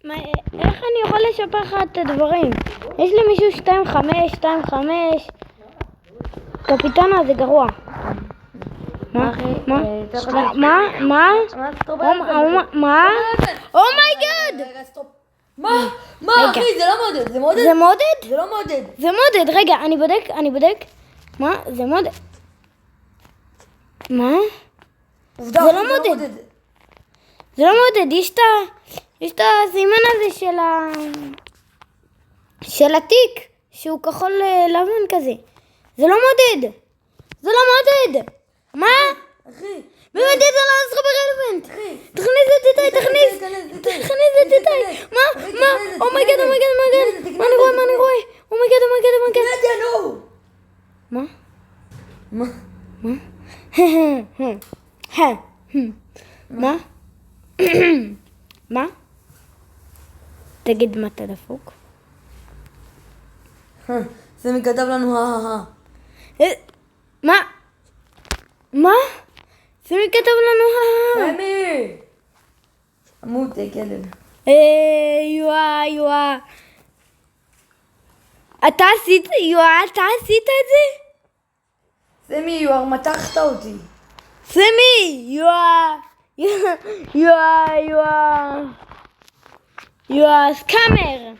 איך אני יכול לשפר לך את הדברים? יש למישהו 2-5. קפיטנה זה גרוע. מה? אומייגאד! מה אחי, זה לא מודד, זה מודד? זה מודד? זה לא מודד. זה מודד, רגע, אני בודק. מה? זה מודד. מה? עובדה, זה לא מודד. זה לא מודד, יש את הסימן הזה של התיק, שהוא כחול לבן כזה. זה לא מודד. מה? אחי. באמת זה לא זכר ברלוונט. תכניס את איתי. מה? אומייגאד. מה אני רואה? אומייגאד. מה? מה? תגיד מה אתה דפוק? זה מכתב לנו מה? זה מכתב לנו סמי! עמוד כלב. יואה. אתה עשית את זה? סמי, יואר, מתחת אותי. סמי! יואה, סקאמר!